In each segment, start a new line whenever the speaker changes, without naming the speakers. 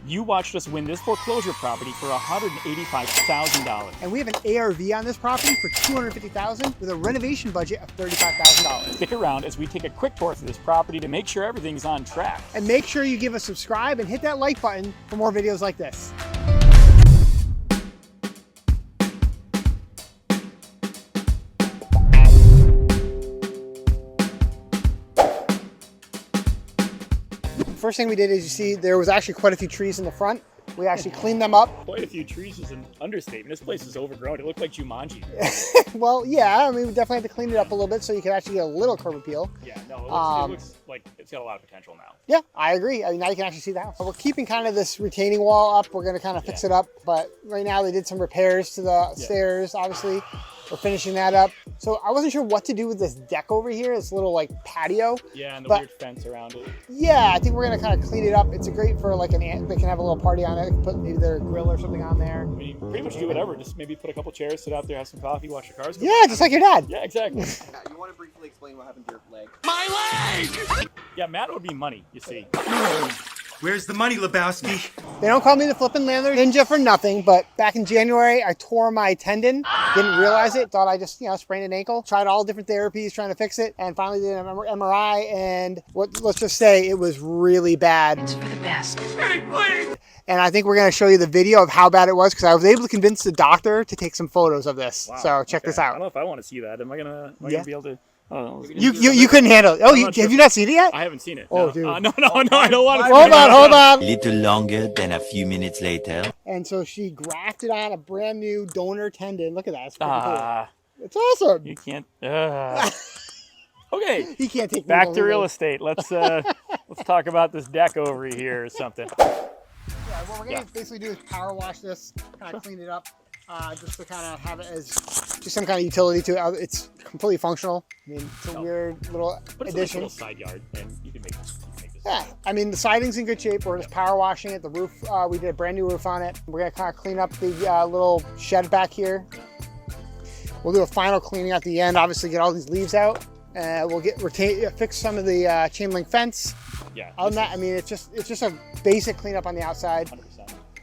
You watched us win this foreclosure property for $185,000.
And we have an ARV on this property for $250,000 with a renovation budget of $35,000.
Stick around as we take a quick tour through this property to make sure everything's on track.
And make sure you give us a subscribe and hit that like button for more videos like this. First thing we did is, you see, there was actually quite a few trees in the front. We actually cleaned them up.
Quite a few trees is an understatement. This place is overgrown. It looked like Jumanji.
Well, yeah, I mean, we definitely had to clean it up a little bit so you could actually get a little curb appeal.
Yeah, no, it looks like it's got a lot of potential now.
Yeah, I agree. I mean, now you can actually see the house. We're keeping kind of this retaining wall up. We're going to kind of fix it up. But right now they did some repairs to the stairs, obviously. We're finishing that up. So I wasn't sure what to do with this deck over here, this little like patio.
Yeah, and the weird fence around it.
Yeah, I think we're gonna kind of clean it up. It's great for like they can have a little party on it. They can put maybe their grill or something on there.
I mean, you can pretty much do whatever. Just maybe put a couple chairs, sit out there, have some coffee, watch your cars go.
Yeah, just like your dad.
Yeah, exactly.
You want to briefly explain what happened to your leg?
My leg! Yeah, Matt owed me money, you see.
Where's the money, Lebowski?
They don't call me the flippin' landlord ninja for nothing, but back in January, I tore my tendon. Didn't realize it, thought I just, sprained an ankle. Tried all different therapies trying to fix it, and finally did an MRI, and let's just say it was really bad.
It's for the best.
And I think we're gonna show you the video of how bad it was, because I was able to convince the doctor to take some photos of this. Wow, so check this out.
I don't know if I want to see that. Am I gonna be able to? Oh,
you couldn't handle it. Oh, have you not seen it yet?
I haven't seen it.
Oh,
no.
dude.
No, I don't want to.
Hold on.
A little longer than a few minutes later.
And so she grafted on a brand new donor tendon. Look at that. It's pretty cool. It's awesome.
You can't. Okay.
He can't take
back to real estate. Let's talk about this deck over here or something.
Yeah, what we're gonna basically do is power wash this, kind of clean it up. Just to kind of have it as just some kind of utility to it. It's completely functional. I mean, it's a weird little addition.
It's a little side yard, and you can make this.
Yeah, I mean, the siding's in good shape. We're just power washing it. The roof, we did a brand new roof on it. We're gonna kind of clean up the little shed back here. We'll do a final cleaning at the end. Obviously, get all these leaves out. We'll fix some of the chain link fence.
Yeah.
Other than that, I mean, it's just a basic cleanup on the outside.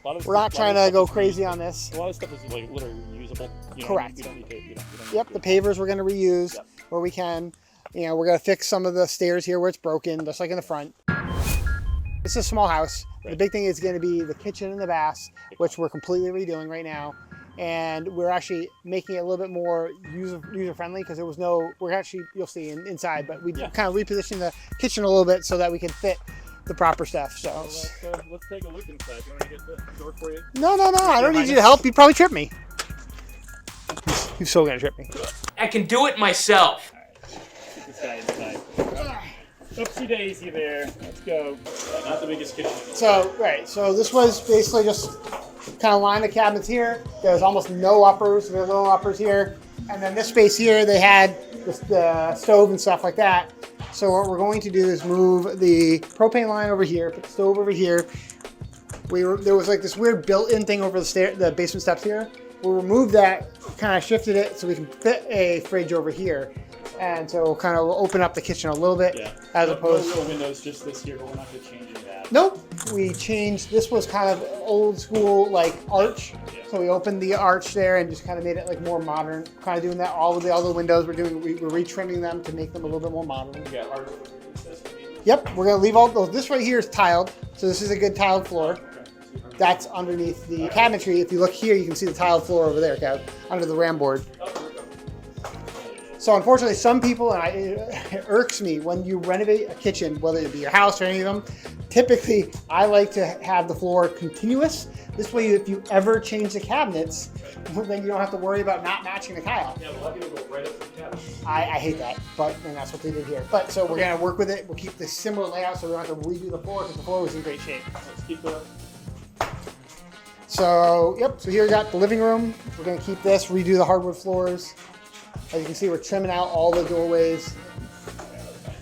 100%.
We're not trying to go crazy on this.
A lot of stuff is like literally reusable.
Correct.
You don't need to.
Yep, the pavers we're going to reuse where we can. We're going to fix some of the stairs here where it's broken, just like in the front. It's a small house. Right. The big thing is going to be the kitchen and the bath, which we're completely redoing right now. And we're actually making it a little bit more user-friendly because there was you'll see inside, but we kind of repositioned the kitchen a little bit so that we can fit the proper stuff. So
let's take a look inside. You want to get the door for you?
No. I don't need you to help. You'd probably trip me. You're so gonna trip me.
I can do it myself.
All right, get this guy inside. Oopsie daisy there. Let's go. Not the biggest kitchen.
So this was basically just kind of line the cabinets here. There's almost no uppers. There's no uppers here. And then this space here, they had the stove and stuff like that. So what we're going to do is move the propane line over here, put the stove over here. There was like this weird built-in thing over the basement steps here. We'll remove that, kind of shifted it so we can fit a fridge over here. And so we'll kind of open up the kitchen a little bit as opposed to...
No windows, just this here, but we're not going to change any of that.
Nope. We changed, this was kind of old school like arch. Yeah. So we opened the arch there and just kind of made it like more modern. Kind of doing that, all the windows we're retrimming them to make them a little bit more modern.
Yeah,
yep, we're going to leave all those. This right here is tiled. So this is a good tiled floor. That's underneath the cabinetry. If you look here, you can see the tiled floor over there, Kev, under the ram board. So unfortunately, some people, and it irks me, when you renovate a kitchen, whether it be your house or any of them, typically I like to have the floor continuous. This way, if you ever change the cabinets, then you don't have to worry about not matching the tile.
Yeah, a lot of people go right up to the cabinet.
I hate that, and that's what they did here. But so we're going to work with it. We'll keep this similar layout so we don't have to redo the floor because the floor was in great shape.
Let's keep going.
So, so here we got the living room. We're going to keep this, redo the hardwood floors. As you can see, we're trimming out all the doorways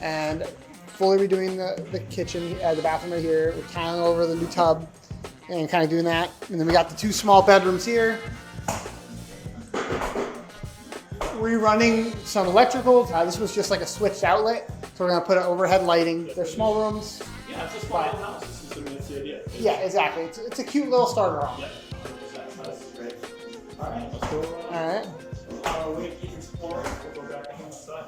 and fully redoing the kitchen, the bathroom right here. We're tiling over the new tub and kind of doing that. And then we got the two small bedrooms here. Rerunning some electrical. This was just like a switched outlet. So we're going to put an overhead lighting. They're small rooms.
Yeah, it's a small house. This is the idea.
Yeah, exactly. It's a cute little starter home.
Yeah. This is great. All right, let's go.
All right.
We're going to keep exploring. We'll go back inside.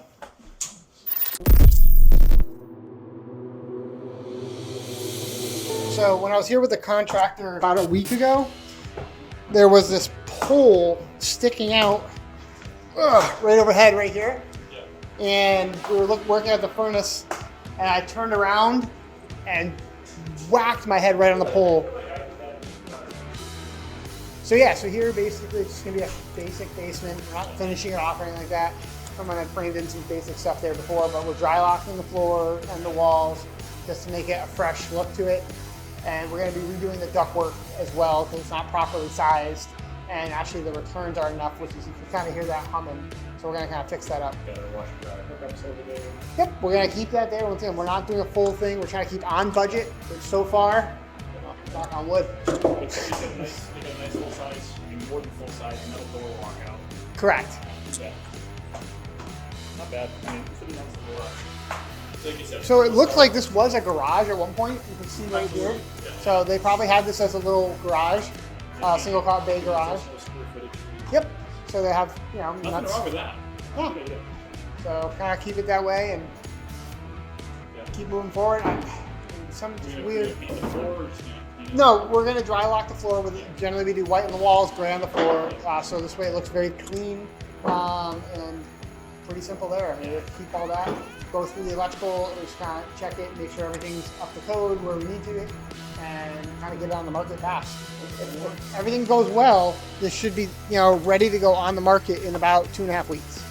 So when I was here with the contractor about a week ago, there was this pole sticking out right overhead right here.
Yeah.
And we were working at the furnace, and I turned around and whacked my head right on the pole. So yeah, so here basically it's just gonna be a basic basement. We're not finishing it off or anything like that. Someone had framed in some basic stuff there before, but we're dry locking the floor and the walls just to make it a fresh look to it. And we're gonna be redoing the ductwork as well because it's not properly sized. And actually the returns are enough, which is, you can kind of hear that humming. So we're gonna kind of fix that up.
Got our washer dryer hookups over there.
Yep, we're gonna keep that there. Once again, we're not doing a full thing. We're trying to keep on budget, which so far, knock on wood.
But you got a nice full size, I mean more than full size metal door walkout.
Correct.
Yeah. Not bad. I mean, pretty nice door. Like you said,
So it looked like this was a garage at one point. You can see right here. So they probably had this as a little garage, single car bay garage.
Square footage.
Yep. So they have, you know,
Nothing
nuts.
wrong with that.
Yeah.
Good idea.
So kind of keep it that way and
Yeah.
keep moving forward. Some
You're gonna
weird.
paint the floor or just
No, we're gonna dry lock the floor with. Generally, we do white on the walls, gray on the floor. So this way it looks very clean and pretty simple there. I mean, we'll keep all that. Go through the electrical, just kind of check it, make sure everything's up to code where we need to, and kind of get it on the market fast. If everything goes well, this should be, you know, ready to go on the market in about 2.5 weeks.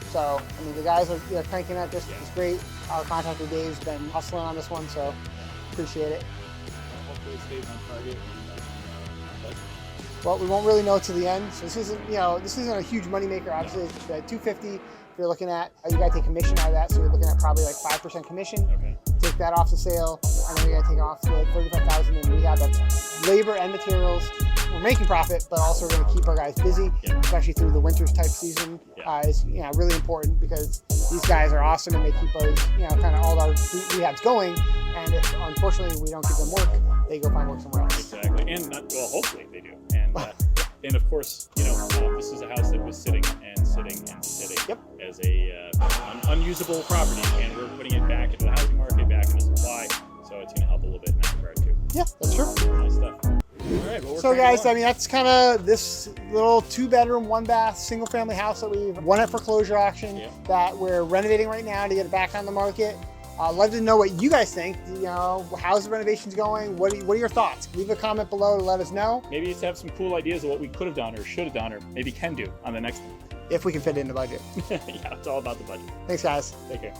So, I mean, the guys are cranking at this. It's great. Our contractor Dave's been hustling on this one, so appreciate it.
hopefully it stays on target.
Well, we won't really know to the end. So this isn't, you know, this isn't a huge moneymaker. Obviously, it's $250. If you're looking at, you got to take commission out of that. So you're looking at probably like 5% commission.
Okay.
Take that off the sale, and then we got to take off the $35,000 in rehab. That's labor and materials. We're making profit, but also we're going to keep our guys busy, especially through the winters type season. Is really important because these guys are awesome and they keep us, kind of all our rehabs going. And if unfortunately we don't give them work, they go find work somewhere else.
Exactly, and hopefully they do. And of course, this is a house that was sitting and sitting and sitting as a unusable property, and we're putting it back into the housing market, back into supply. So it's going to help a little bit in that regard too.
Yeah, that's true.
Nice stuff. All right, well,
so guys, I mean, that's kind of this little 2-bedroom, 1-bath, single-family house that we've won at foreclosure auction that we're renovating right now to get it back on the market. I'd love to know what you guys think. How's the renovations going? What are your thoughts? Leave a comment below to let us know.
Maybe just have some cool ideas of what we could have done or should have done or maybe can do on the next one.
If we can fit it in the budget.
Yeah, it's all about the budget.
Thanks, guys.
Take care.